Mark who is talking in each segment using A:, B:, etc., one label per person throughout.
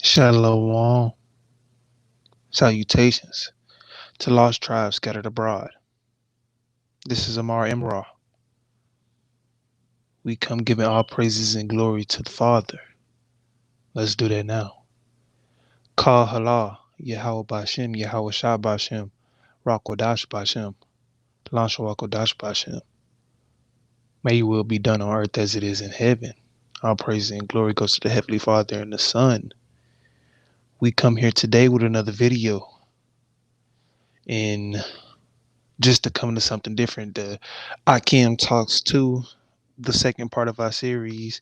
A: Shalom. Salutations to lost tribes scattered abroad. This is Amar Imra. We come giving all praises and glory to the Father. Let's do that now. Kal Halal, Yahweh Bashem, Yahweh Shah Bashem, Rakwadash Bashem, Lanshawakadash Bashem. May your will be done on earth as it is in heaven. All praise and glory goes to the Heavenly Father and the Son. We come here today with another video. And just to come to something different, the Ahkyam Talks 2, the second part of our series.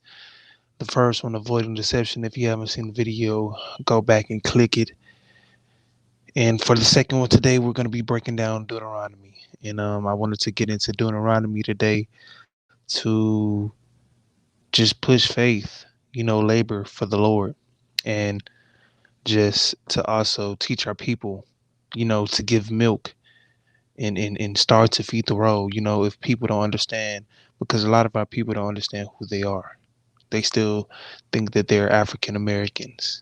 A: The first one, Avoiding Deception. If you haven't seen the video, go back and click it. And for the second one today, we're going to be breaking down Deuteronomy. And I wanted to get into Deuteronomy today to just push faith, labor for the Lord, and just to also teach our people, to give milk and start to feed the road. If people don't understand, because a lot of our people don't understand who they are. They still think that they're African Americans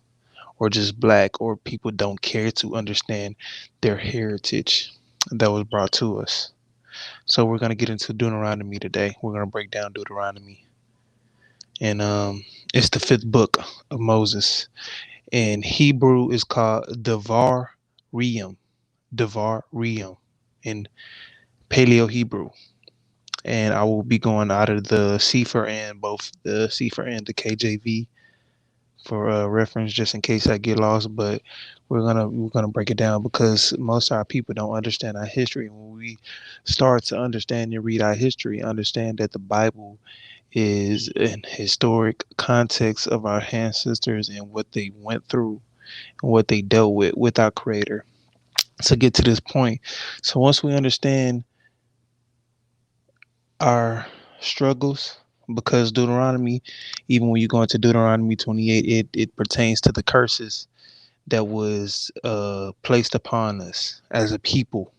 A: or just black, or people don't care to understand their heritage that was brought to us. So we're going to get into Deuteronomy today. We're going to break down Deuteronomy. And it's the fifth book of Moses. In Hebrew, is called Devar Riyam. Devar Riyam in Paleo Hebrew. And I will be going out of the Sefer and both the Sefer and the KJV for reference, just in case I get lost. But we're gonna break it down because most of our people don't understand our history. When we start to understand and read our history, understand that the Bible is an historic context of our ancestors and what they went through and what they dealt with our Creator to get to this point. So once we understand our struggles, because Deuteronomy, even when you go into Deuteronomy 28, it pertains to the curses that was placed upon us as a people,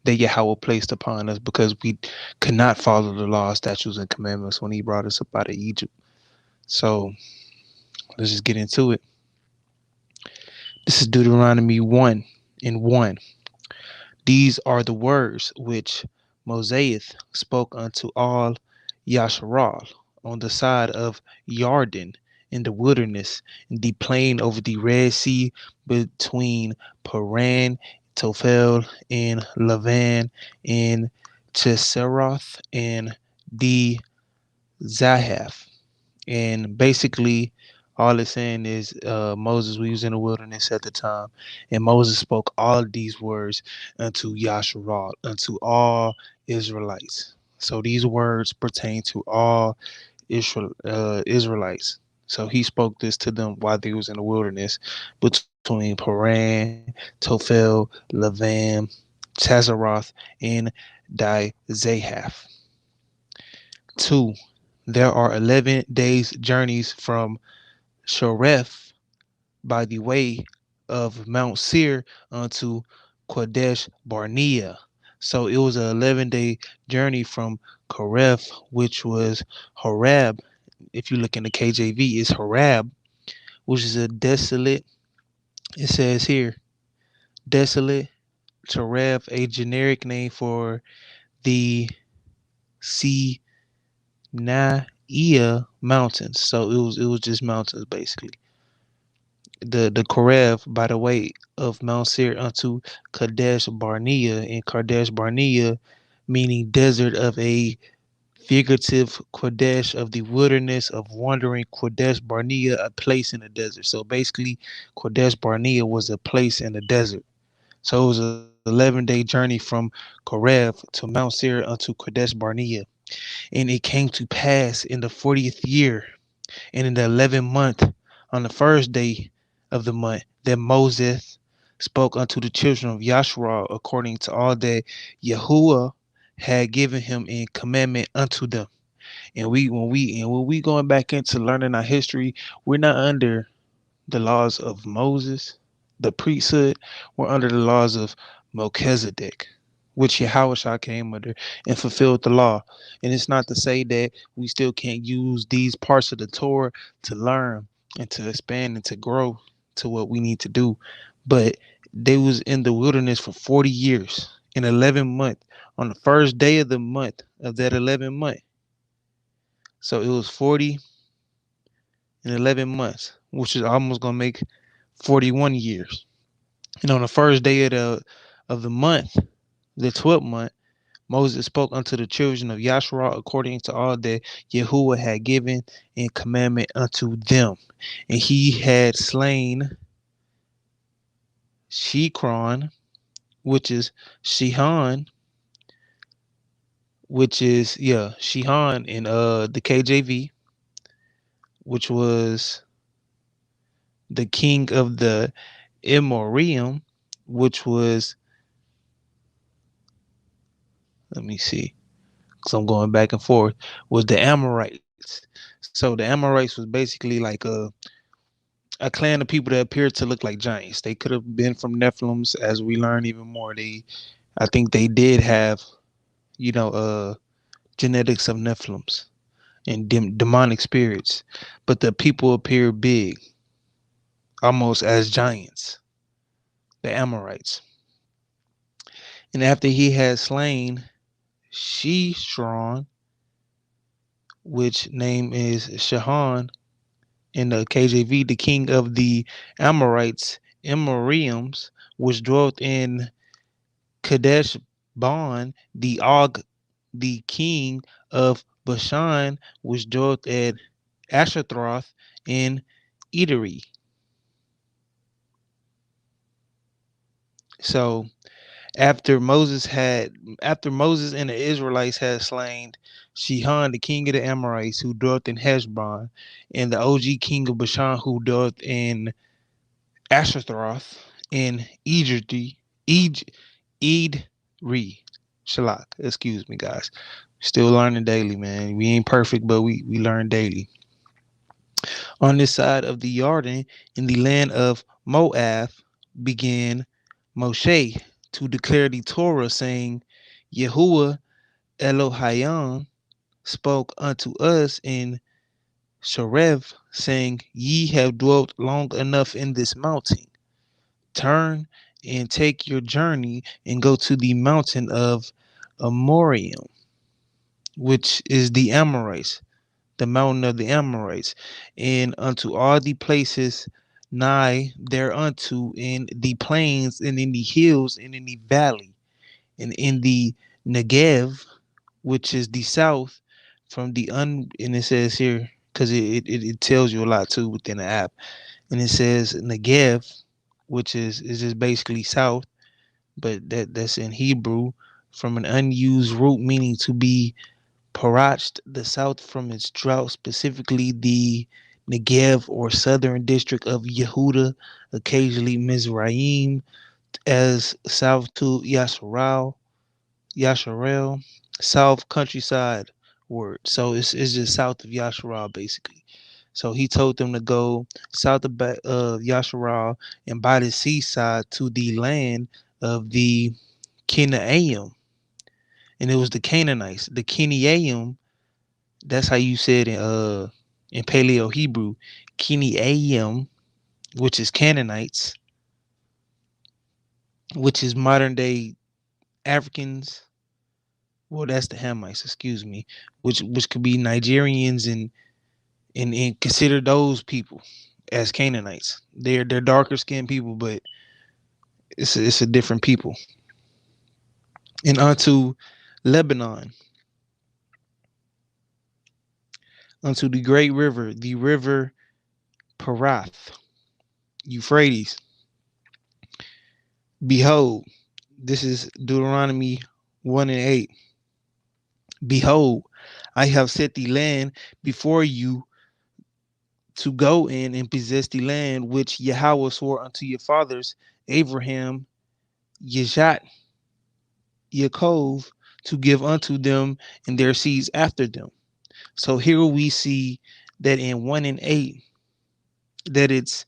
A: that Yahweh placed upon us because we could not follow the law, statutes, and commandments when he brought us up out of Egypt. So let's just get into it. This is Deuteronomy 1 and 1. These are the words which Moses spoke unto all Yasharal on the side of Yarden in the wilderness, in the plain over the Red Sea, between Paran, Tophel, and Lavan, and Cheseroth, and the Zahaf. And basically, all it's saying is Moses, we was in the wilderness at the time, and Moses spoke all of these words unto Yasharal, unto all Israelites. So these words pertain to all Israelites. So he spoke this to them while they was in the wilderness between Paran, Tophel, Lavan, Chazaroth, and Zahaf. 2. There are 11 days journeys from Shoref by the way of Mount Seir unto Kadesh Barnea. So it was an 11-day journey from Koref, which was Horeb. If you look in the KJV, it's Horeb, which is a desolate. It says here, desolate. Toreb, a generic name for the Sinai mountains. So it was just mountains basically. The Korev by the way of Mount Seir unto Kadesh Barnea, and Kadesh Barnea meaning desert of a figurative Kadesh of the wilderness of wandering, Kadesh Barnea a place in the desert. So basically Kadesh Barnea was a place in the desert. So it was an 11-day journey from Korev to Mount Seir unto Kadesh Barnea. And it came to pass in the 40th year and in the 11th month, on the first day of the month, that Moses spoke unto the children of Yashua according to all that Yahuwah had given him in commandment unto them. And when we going back into learning our history, we're not under the laws of Moses, the priesthood. We're under the laws of Melchizedek, which Yahweh came under and fulfilled the law. And it's not to say that we still can't use these parts of the Torah to learn and to expand and to grow. to what we need to do. But they was in the wilderness for 40 years in 11 months on the first day of the month of that 11 month. So it was 40 and 11 months, which is almost going to make 41 years. And on the first day of the month, the 12th month, Moses spoke unto the children of Yasharah according to all that Yahuwah had given in commandment unto them. And he had slain Shechron, which is Shihan, which is Shihan in the KJV, which was the king of the Emorium, which was, let me see, because I'm going back and forth, was the Amorites. So the Amorites was basically like a clan of people that appeared to look like giants. They could have been from Nephilims, as we learn even more. I think they did have, genetics of Nephilims and demonic spirits, but the people appeared big, almost as giants, the Amorites. And after he had slain Sheshron, which name is Shahan in the KJV, the king of the Amorites, Emoriums, which dwelt in Kadesh Bon, the Og, the king of Bashan, which dwelt at Ashatroth in Ederi. So after Moses and the Israelites had slain Shihan, the king of the Amorites, who dwelt in Heshbon, and the OG king of Bashan, who dwelt in Ashtaroth, in Ederi, Shalak. Excuse me, guys. Still learning daily, man. We ain't perfect, but we learn daily. On this side of the Jordan, in the land of Moab, began Moshe to declare the Torah, saying, Yahuwah Elohayim spoke unto us in Shorev, saying, Ye have dwelt long enough in this mountain. Turn and take your journey and go to the mountain of Amorium, which is the Amorites, the mountain of the Amorites, and unto all the places nigh thereunto, in the plains and in the hills and in the valley and in the Negev, which is the south from the and it says here, because it tells you a lot too within the app, and it says Negev, which is just basically south, but that's in Hebrew, from an unused root meaning to be parched, the south from its drought, specifically the Negev or southern district of Yehuda, occasionally Mizraim, as south to Yasharel, south countryside word. So it's just south of Yasharal basically. So he told them to go south of Yasharal and by the seaside to the land of the Canaan. And it was the Canaanites. The Canaan, that's how you said in Paleo Hebrew, Canaan, which is Canaanites, which is modern day Africans. Well, that's the Hamites, excuse me, which could be Nigerians and consider those people as Canaanites. They're darker skinned people, but it's a different people. And unto Lebanon, unto the great river, the river Parath, Euphrates. Behold, this is Deuteronomy 1 and 8. Behold, I have set the land before you to go in and possess the land which Yahweh swore unto your fathers, Abraham, Yisaac, Yaakov, to give unto them and their seeds after them. So here we see that in 1 and 8, that it's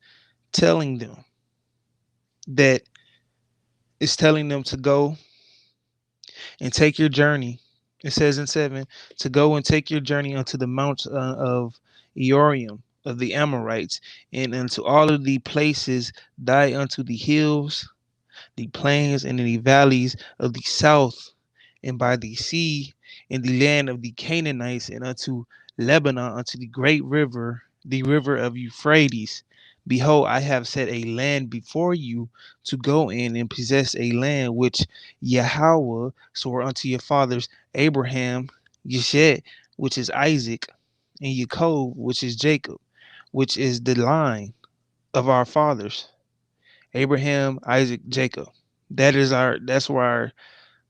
A: telling them to go and take your journey. It says in 7, to go and take your journey unto the mount of Eorium, of the Amorites, and unto all of the places die unto the hills, the plains, and in the valleys of the south, and by the sea, in the land of the Canaanites, and unto Lebanon, unto the river of Euphrates. Behold, I have set a land before you to go in and possess a land which Yahweh swore unto your fathers Abraham, Yeshet, which is Isaac, and Jacob, which is Jacob, which is the line of our fathers, Abraham, Isaac, Jacob. That's where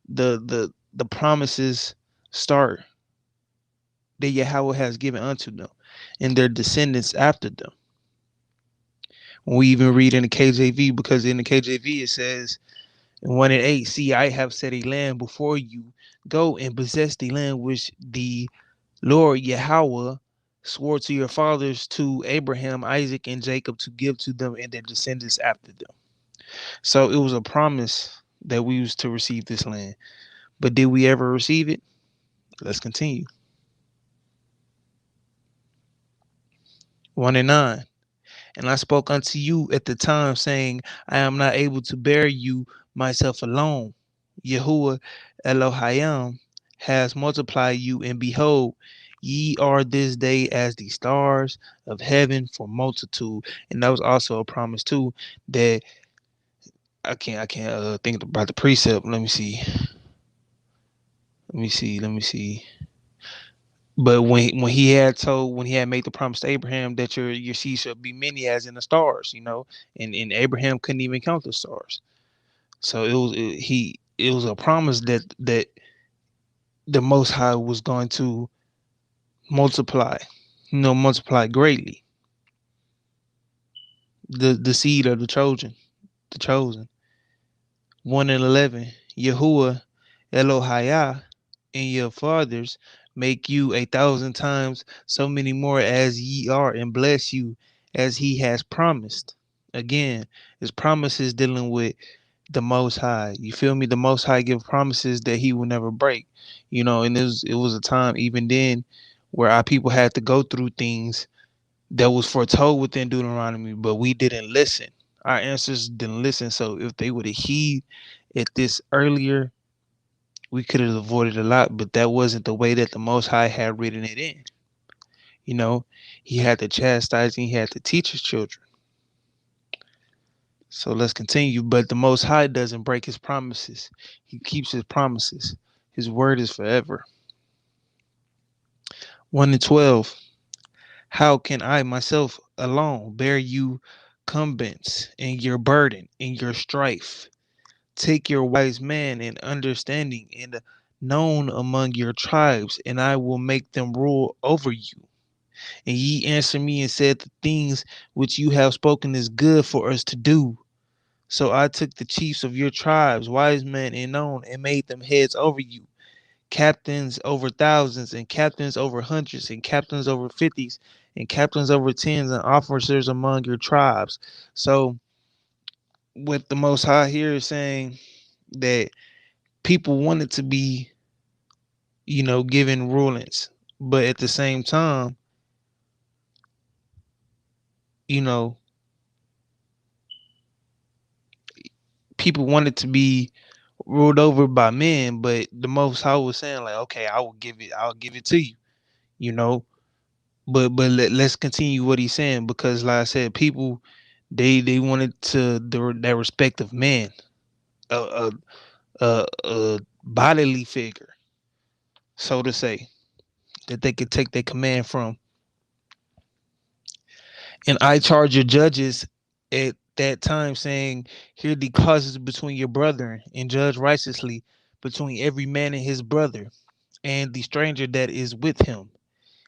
A: the promises start that Yahweh has given unto them and their descendants after them. When we even read in the KJV, because in the KJV it says in 1 and 8, see, I have set a land before you. Go and possess the land which the Lord Yahweh swore to your fathers, to Abraham, Isaac, and Jacob, to give to them and their descendants after them. So it was a promise that we was to receive this land. But did we ever receive it? Let's continue. 1 and 9. And I spoke unto you at the time, saying, I am not able to bear you myself alone. Yahuwah Elohim has multiplied you, and behold, ye are this day as the stars of heaven for multitude. And that was also a promise too, that I can't think about the precept. Let me see. But when he had made the promise to Abraham that your seed shall be many as in the stars, and Abraham couldn't even count the stars. So it was a promise that the Most High was going to multiply, multiply greatly. The seed of the chosen. 1 and 11. Yahuwah Elohim and your fathers make you 1,000 times so many more as ye are, and bless you as he has promised. Again, his promises dealing with the Most High. You feel me? The Most High give promises that he will never break. And it was a time even then where our people had to go through things that was foretold within Deuteronomy, but we didn't listen. Our ancestors didn't listen. So if they would have heed at this earlier, we could have avoided a lot, but that wasn't the way that the Most High had written it in. He had to chastise and he had to teach his children. So let's continue. But the Most High doesn't break his promises. He keeps his promises. His word is forever. 1 and 12. How can I myself alone bear you cumbrance and your burden and your strife? Take your wise man and understanding and known among your tribes, and I will make them rule over you. And ye answered me and said, the things which you have spoken is good for us to do. So I took the chiefs of your tribes, wise men and known, and made them heads over you, captains over thousands, and captains over hundreds, and captains over fifties, and captains over tens, and officers among your tribes. So what the Most High here is saying, that people wanted to be, given rulings, but at the same time, you know, people wanted to be ruled over by men, but the Most High was saying like, okay, I'll give it to you, you know. Let's continue what he's saying, because like I said, people they wanted that respect of man, a, a bodily figure, so to say, that they could take their command from. And I charge your judges at that time, saying, hear the causes between your brethren, and judge righteously between every man and his brother, and the stranger that is with him.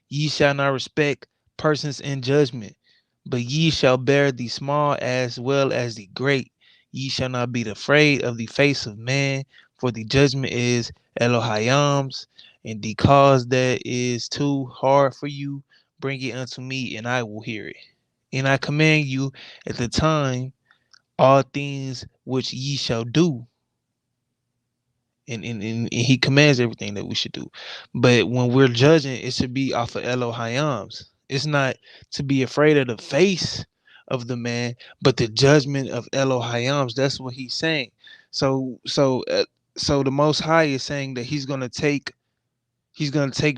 A: Ye shall not respect persons in judgment, but ye shall bear the small as well as the great. Ye shall not be afraid of the face of man, for the judgment is Elohim's, and the cause that is too hard for you, bring it unto me, and I will hear it. And I command you at the time all things which ye shall do. And he commands everything that we should do. But when we're judging, it should be off of Elohim's. It's not to be afraid of the face of the man, but the judgment of Elohim's. That's what he's saying. So the Most High is saying that he's gonna take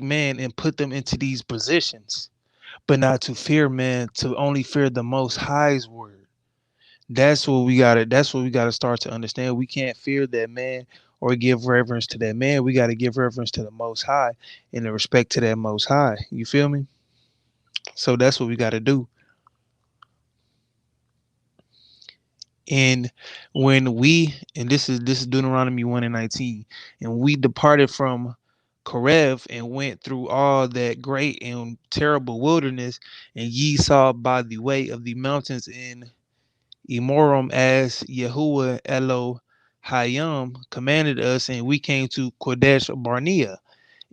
A: man and put them into these positions, but not to fear man, to only fear the Most High's word. That's what we gotta start to understand. We can't fear that man or give reverence to that man. We gotta give reverence to the Most High and the respect to that Most High. You feel me? So that's what we gotta do. And and this is Deuteronomy 1:19, and we departed from Korev and went through all that great and terrible wilderness, and ye saw by the way of the mountains in Emorim as Yahuwah Elohim commanded us, and we came to Kodesh Barnea.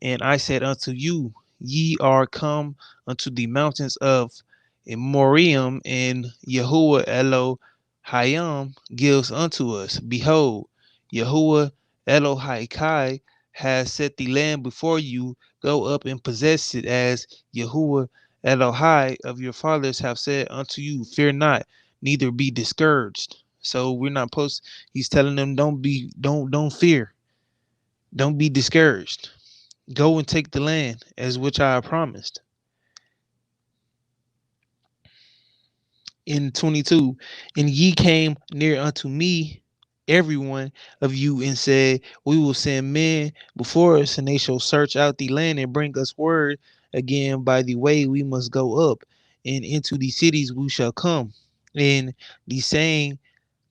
A: And I said unto you, ye are come unto the mountains of Moriam, and Yahuwah Elohim gives unto us. Behold, Yahuwah Elohai has set the land before you. Go up and possess it, as Yahuwah Elohai of your fathers have said unto you. Fear not, neither be discouraged. So we're not supposed. He's telling them, don't fear, don't be discouraged. Go and take the land as which I have promised. In 22, and ye came near unto me, every one of you, and said, we will send men before us, and they shall search out the land and bring us word again by the way we must go up, and into the cities we shall come. And the saying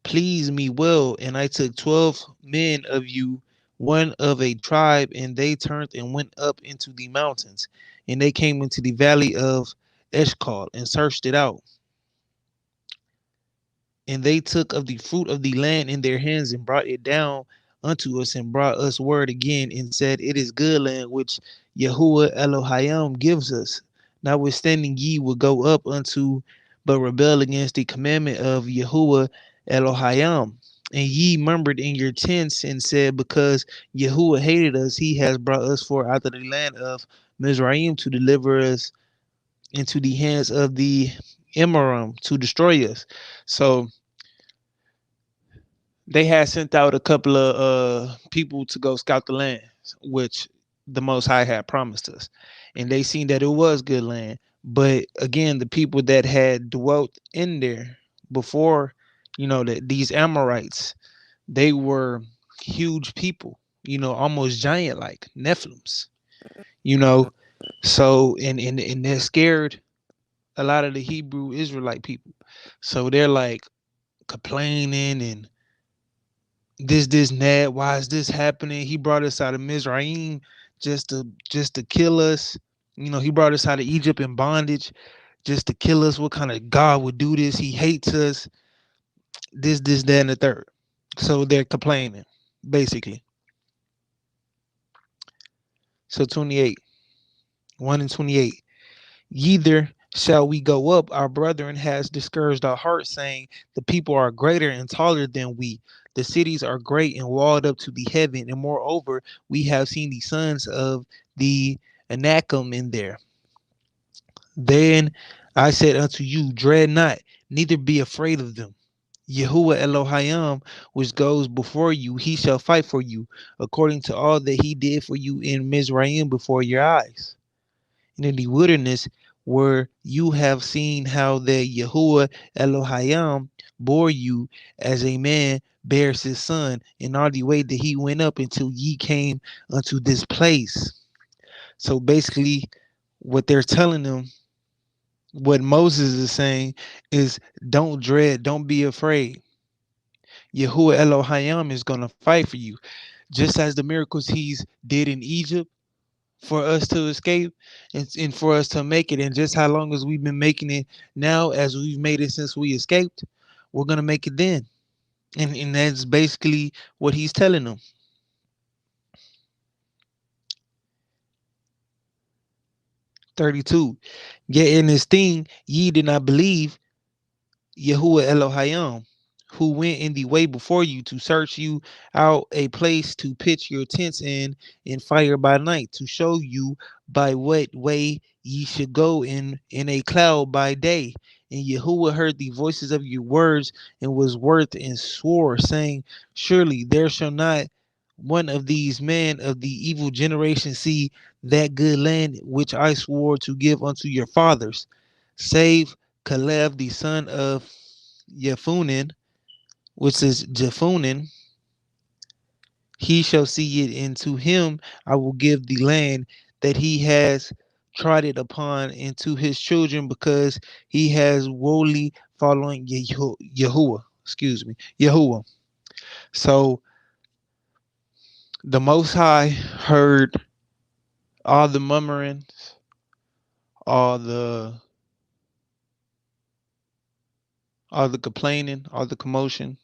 A: pleased me well, and I took 12 men of you, one of a tribe, and they turned and went up into the mountains, and they came into the valley of Eshcol and searched it out. And they took of the fruit of the land in their hands and brought it down unto us, and brought us word again and said, it is good land which Yahuwah Elohim gives us. Notwithstanding ye will go up unto, but rebel against the commandment of Yahuwah Elohim. And ye murmured in your tents and said, because Yahuwah hated us, he has brought us forth out of the land of Mizraim to deliver us into the hands of the Emorim to destroy us. So they had sent out a couple of people to go scout the land, which the Most High had promised us, and they seen that it was good land. But again, the people that had dwelt in there before, that these Amorites, they were huge people, almost giant like Nephilims, you know. So and they're scared a lot of the Hebrew Israelite people. So they're like complaining and this and that. Why is this happening? He brought us out of Mizraim just to kill us. He brought us out of Egypt in bondage just to kill us. What kind of God would do this? He hates us. This, that, and the third. So they're complaining, basically. So 28, 1 and 28. Neither shall we go up. Our brethren has discouraged our hearts, saying, the people are greater and taller than we. The cities are great and walled up to the heaven. And moreover, we have seen the sons of the Ahkyam in there. Then I said unto you, dread not, neither be afraid of them. Yahuwah Elohim, which goes before you, he shall fight for you, according to all that he did for you in Mizraim before your eyes. And in the wilderness, where you have seen how that Yahuwah Elohim bore you as a man bears his son, in all the way that he went up until ye came unto this place. So basically, what they're telling them, what Moses is saying is, don't dread, don't be afraid. Yahuwah Elohim is going to fight for you. Just as the miracles he's did in Egypt for us to escape, and for us to make it, and just how long as we've been making it now, as we've made it since we escaped, we're going to make it then. And that's basically what he's telling them. 32. Yet in this thing ye did not believe Yahuwah Elohim, who went in the way before you to search you out a place to pitch your tents in fire by night, to show you by what way ye should go in a cloud by day. And Yahuwah heard the voices of your words and was wroth and swore, saying, surely there shall not one of these men of the evil generation see that good land which I swore to give unto your fathers, save Caleb the son of Jephunneh, which is Jephunneh, he shall see it, and to him I will give the land that he has trodden upon, and to his children, because he has wholly following Yahuwah. Excuse me, Yahuwah. So the Most High heard all the murmurings, all the all the complaining, all the commotion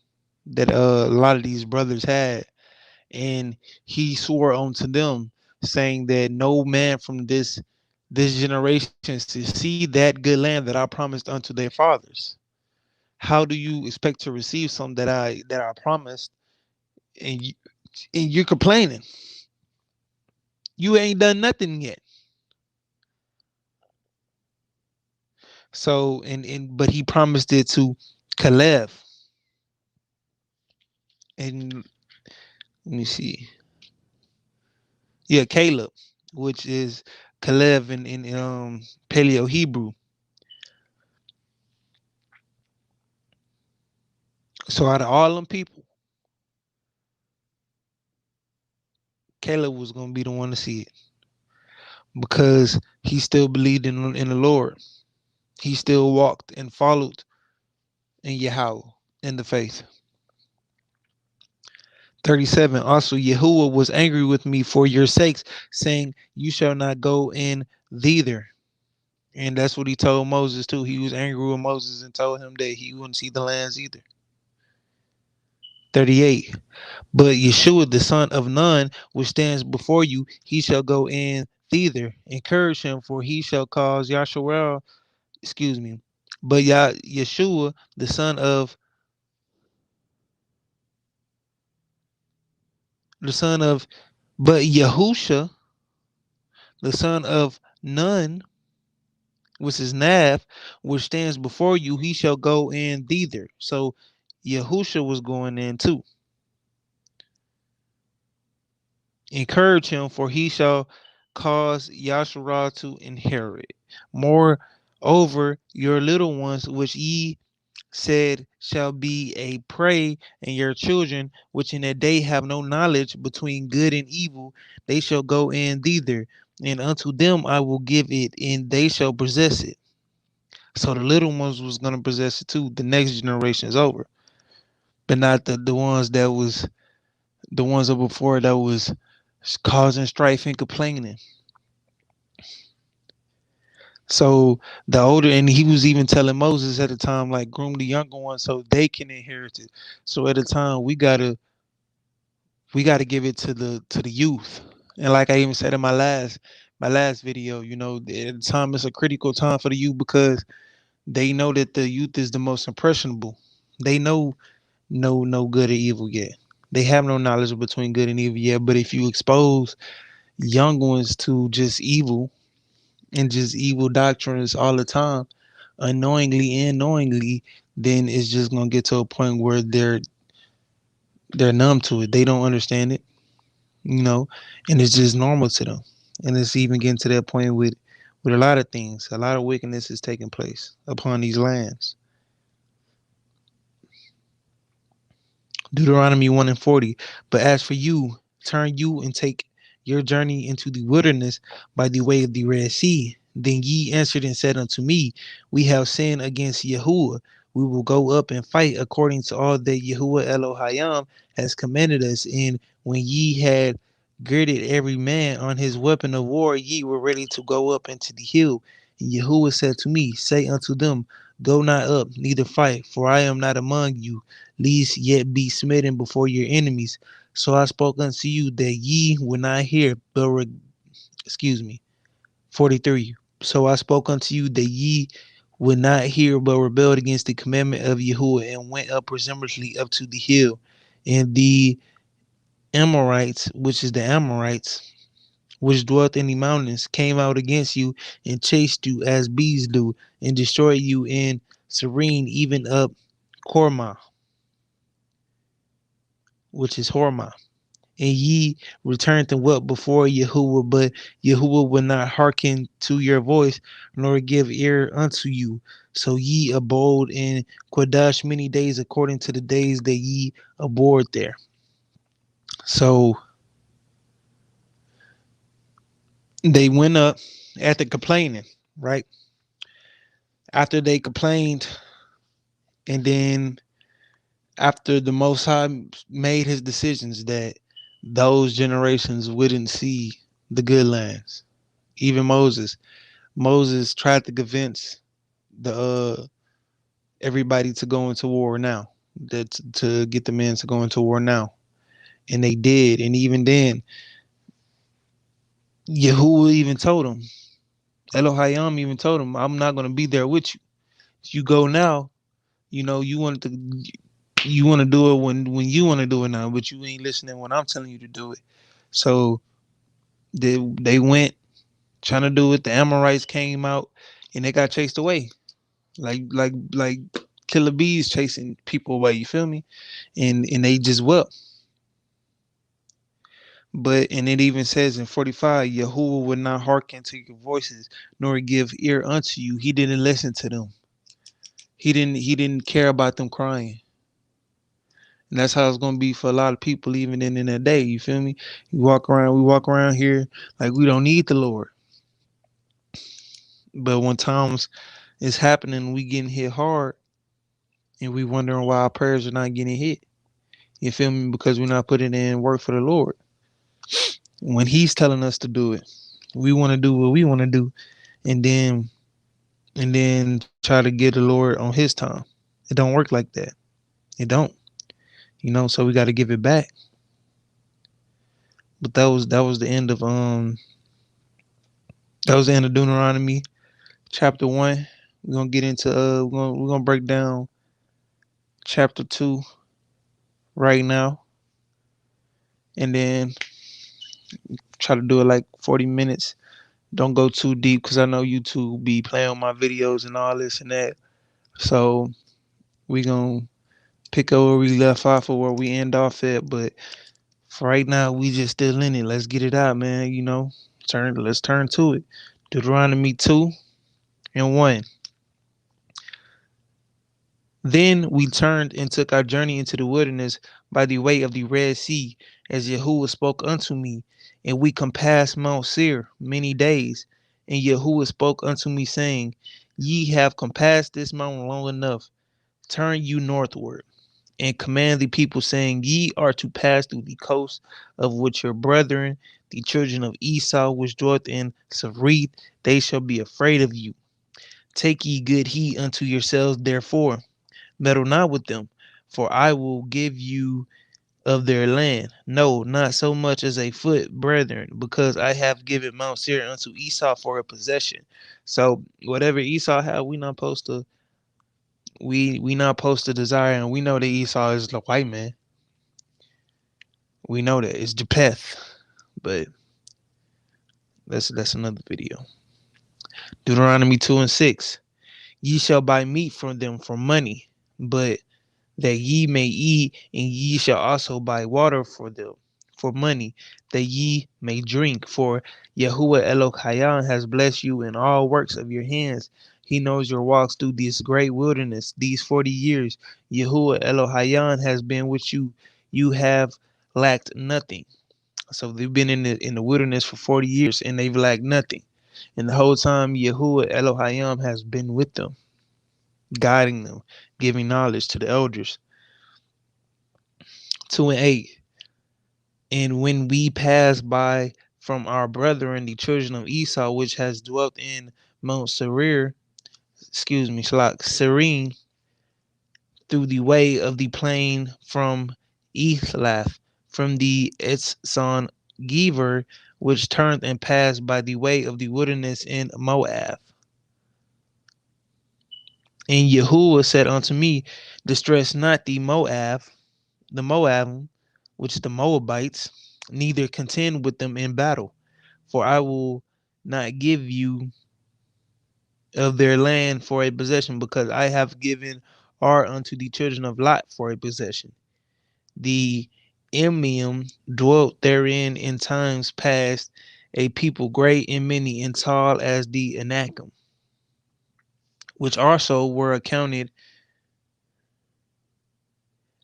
A: that a lot of these brothers had, and he swore unto them, saying that no man from this generation to see that good land that I promised unto their fathers. How do you expect to receive something that I promised, and you're complaining? You ain't done nothing yet. So and but he promised it to Caleb. And let me see. Yeah, Caleb, which is Caleb in Paleo Hebrew. So out of all them people, Caleb was gonna be the one to see it, because he still believed in the Lord. He still walked and followed in Yahweh in the faith. 37. Also, Yahuwah was angry with me for your sakes, saying, you shall not go in thither. And that's what he told Moses too. He was angry with Moses and told him that he wouldn't see the lands either. 38. But Yeshua, the son of Nun, which stands before you, he shall go in thither. Encourage him, for he shall cause Yasharel, excuse me. But Yeshua, the son of the son of but Yahusha, the son of Nun, which is Nav, which stands before you, he shall go in thither. So Yahusha was going in too. Encourage him, for he shall cause Yasharah to inherit. Moreover, your little ones, which ye said shall be a prey, and your children, which in that day have no knowledge between good and evil, they shall go in thither, and unto them I will give it, and they shall possess it. So the little ones was gonna possess it too. The next generation is over, but not the ones that was the ones of before that was causing strife and complaining. So the older, and he was even telling Moses at the time, like, groom the younger ones so they can inherit it. So at the time, we gotta give it to the youth. And like I even said in my last video, at the time it's a critical time for the youth, because they know that the youth is the most impressionable. They know no good or evil yet. They have no knowledge between good and evil yet. But if you expose young ones to just evil and just evil doctrines all the time, unknowingly and knowingly, then it's just gonna get to a point where they're numb to it. They don't understand it, and it's just normal to them. And it's even getting to that point with a lot of things. A lot of wickedness is taking place upon these lands. Deuteronomy 1 and 40. But as for you, turn you and take your journey into the wilderness by the way of the Red Sea. Then ye answered and said unto me, we have sinned against Yahuwah. We will go up and fight according to all that Yahuwah Elohim has commanded us. And when ye had girded every man on his weapon of war, ye were ready to go up into the hill. And Yahuwah said to me, say unto them, go not up, neither fight, for I am not among you, lest yet be smitten before your enemies. So I spoke unto you that ye would not hear, but excuse me, 43. So I spoke unto you that ye would not hear, but rebelled against the commandment of Yahuwah, and went up presumptuously up to the hill. And the Amorites, which is the Amorites, which dwelt in the mountains, came out against you and chased you as bees do, and destroyed you in Serene, even up Korma, which is Hormah. And ye returned and wept before Yahuwah, but Yahuwah would not hearken to your voice, nor give ear unto you. So ye abode in Kodesh many days, according to the days that ye abode there. So they went up after complaining, right? After they complained, and then after the Most High made his decisions that those generations wouldn't see the good lands. Even Moses tried to convince the everybody to go into war now, that to get the men to go into war now, and they did. And even then, Yahuwah even told him, Elohim even told him, I'm not going to be there with you. You go now. You know, you want to do it when you want to do it now, but you ain't listening when I'm telling you to do it. So they went trying to do it. The Amorites came out and they got chased away, like killer bees chasing people away. You feel me? And they just wept. But and it even says in 45, Yahuwah would not hearken to your voices, nor give ear unto you. He didn't listen to them. He didn't care about them crying. And that's how it's gonna be for a lot of people, even in that day. You feel me? We walk around here like we don't need the Lord. But when times is happening, we getting hit hard, and we wondering why our prayers are not getting hit. You feel me? Because we're not putting in work for the Lord. When He's telling us to do it, we want to do what we want to do, and then try to get the Lord on His time. It don't work like that. It don't. So we got to give it back. But that was the end of Deuteronomy chapter 1. We're gonna get into we're gonna break down chapter 2 right now, and then try to do it like 40 minutes. Don't go too deep because I know YouTube be playing on my videos and all this and that. So we gonna pick up where we left off or where we end off at. But for right now, we just still in it. Let's get it out, man. Let's turn to it. Deuteronomy 2:1. Then we turned and took our journey into the wilderness by the way of the Red Sea, as Yahuwah spoke unto me. And we compassed Mount Seir many days. And Yahuwah spoke unto me, saying, Ye have compassed this mountain long enough. Turn you northward, and command the people, saying, Ye are to pass through the coast, of which your brethren, the children of Esau, which dwelt in Seirith, they shall be afraid of you. Take ye good heed unto yourselves, therefore. Meddle not with them, for I will give you of their land. No, not so much as a foot, brethren, because I have given Mount Seir unto Esau for a possession. So whatever Esau had, we not supposed to desire, and we know that Esau is the white man. We know that it's Japheth, but that's another video. Deuteronomy 2:6. Ye shall buy meat from them for money, but that ye may eat, and ye shall also buy water for them for money, that ye may drink. For Yahuwah Elohim has blessed you in all works of your hands. He knows your walks through this great wilderness, these 40 years. Yahuwah Elohim has been with you. You have lacked nothing. So they've been in the wilderness for 40 years, and they've lacked nothing. And the whole time, Yahuwah Elohim has been with them, guiding them, giving knowledge to the elders. 2:8. And when we pass by from our brethren, the children of Esau, which has dwelt in Mount Seir, Serene, through the way of the plain from Elath, from the Etzon Gever, which turned and passed by the way of the wilderness in Moab. And Yahuwah said unto me, distress not the Moab, which is the Moabites, neither contend with them in battle, for I will not give you of their land for a possession, because I have given Ar unto the children of Lot for a possession. The Emim dwelt therein in times past, a people great and many and tall as the Ahkyam, which also were accounted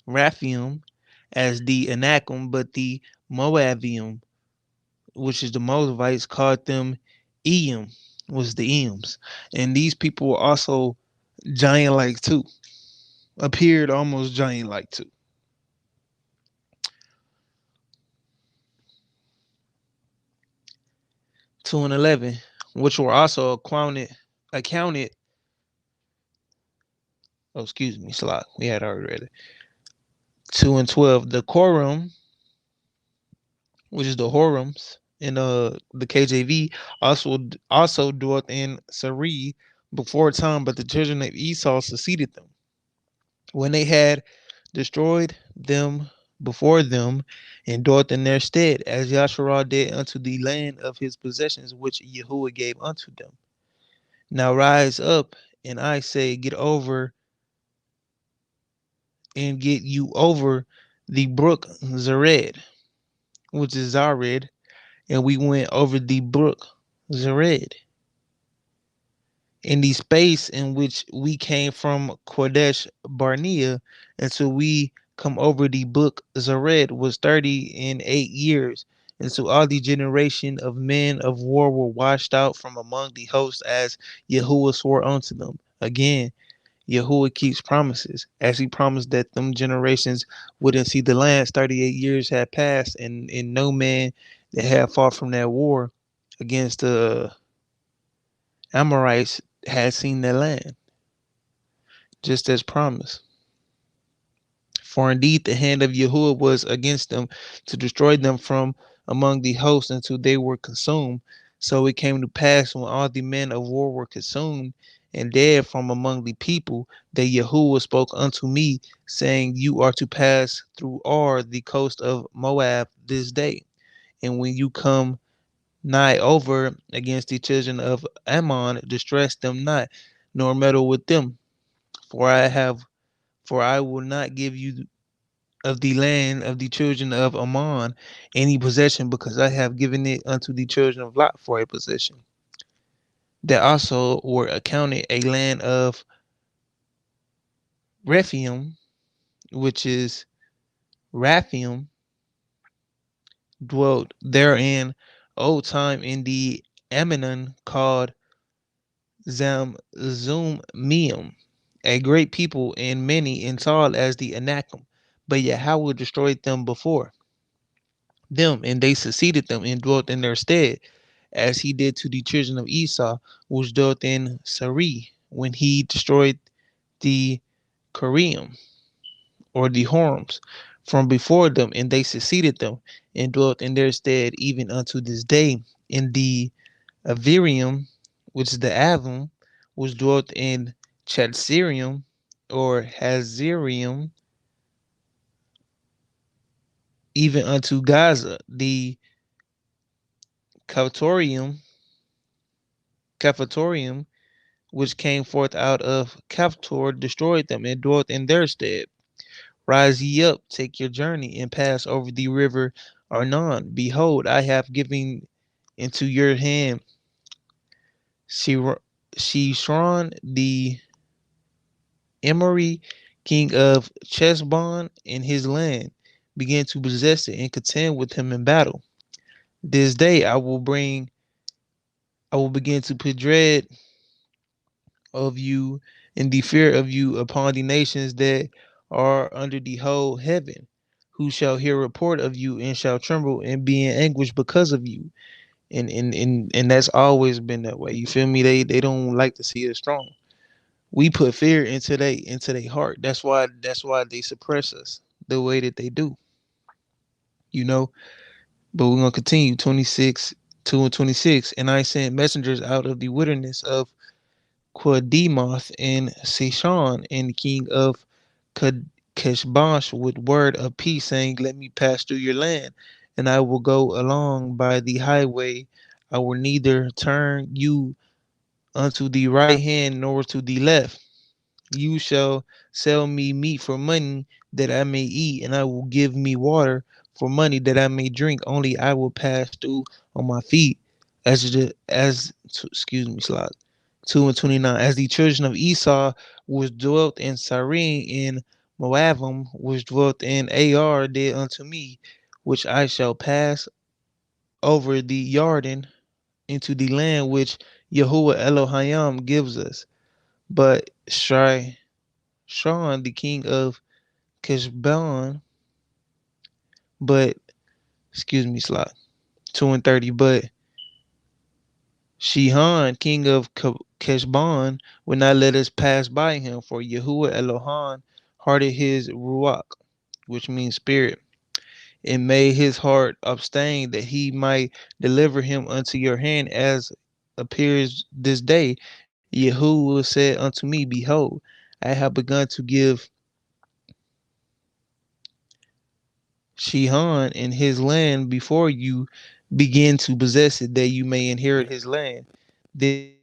A: Raphaim as the Ahkyam, but the Moabium, which is the Moabites, called them Eam, was the Eams. And these people were also giant-like too, appeared almost giant-like too. 2 and 11, which were also accounted. Oh, excuse me, slot. We had already read it. 2 and 12, the Quorum, which is the Horims in the KJV, also dwelt in Sari before time, but the children of Esau succeeded them when they had destroyed them before them, and dwelt in their stead, as Yasharah did unto the land of his possessions, which Yahuwah gave unto them. Now rise up, and I say, get over and get you over the brook Zered, which is Zared, and we went over the brook Zered. In the space in which we came from Kodesh Barnea until we come over the brook Zered was 30 and 8 years. And so all the generation of men of war were washed out from among the hosts, as Yahuwah swore unto them. Again, Yahuwah keeps promises, as he promised that them generations wouldn't see the land. 38 years had passed, and no man that had fought from that war against the Amorites had seen the land, just as promised. For indeed the hand of Yahuwah was against them to destroy them from among the hosts until they were consumed. So it came to pass, when all the men of war were consumed and dead from among the people, that Yahuwah spoke unto me, saying, you are to pass through Ar, the coast of Moab, this day. And when you come nigh over against the children of Ammon, distress them not, nor meddle with them. For I will not give you of the land of the children of Ammon any possession, because I have given it unto the children of Lot for a possession. That also were accounted a land of Rephaim, which is Raphaim, dwelt therein old time in the Ammonon, called Zamzumium, a great people and many and tall as the Anakim. But Yahweh destroyed them before them, and they succeeded them and dwelt in their stead, as he did to the children of Esau, which dwelt in Sari, when he destroyed the Koreum, or the Horims, from before them, and they succeeded them and dwelt in their stead even unto this day. In the Avirium, which is the Avim, which dwelt in Chatsirium, or Hazirium, even unto Gaza. The Captorium, which came forth out of Captor, destroyed them and dwelt in their stead. Rise ye up, take your journey, and pass over the river Arnon. Behold, I have given into your hand Shishron the Emory, king of Chesbon, and his land. Begin to possess it and contend with him in battle. This day I will begin to put dread of you and the fear of you upon the nations that are under the whole heaven, who shall hear report of you and shall tremble and be in anguish because of you. And that's always been that way. You feel me? They don't like to see us strong. We put fear into their heart. That's why they suppress us the way that they do. You know, but we're gonna continue. 26, 2 and 26. And I sent messengers out of the wilderness of Quademoth and Seshon, and king of Keshbosh, with word of peace, saying, Let me pass through your land, and I will go along by the highway. I will neither turn you unto the right hand nor to the left. You shall sell me meat for money that I may eat, and I will give me water for money that I may drink. Only I will pass through on my feet, excuse me, slot 2:29. As the children of Esau which dwelt in Syren in Moabim, which dwelt in Ar, did unto me, which I shall pass over the Jordan into the land which Yahuwah Elohim gives us. But Sean, the king of Keshban, but excuse me, slot 2:30. But Shihan, king of Keshban, would not let us pass by him, for Yahuwah Elohim hearted his ruach, which means spirit, and made his heart abstain that he might deliver him unto your hand, as appears this day. Yahuwah said unto me, Behold, I have begun to give Shihan and his land before you begin to possess it, that you may inherit his land. Then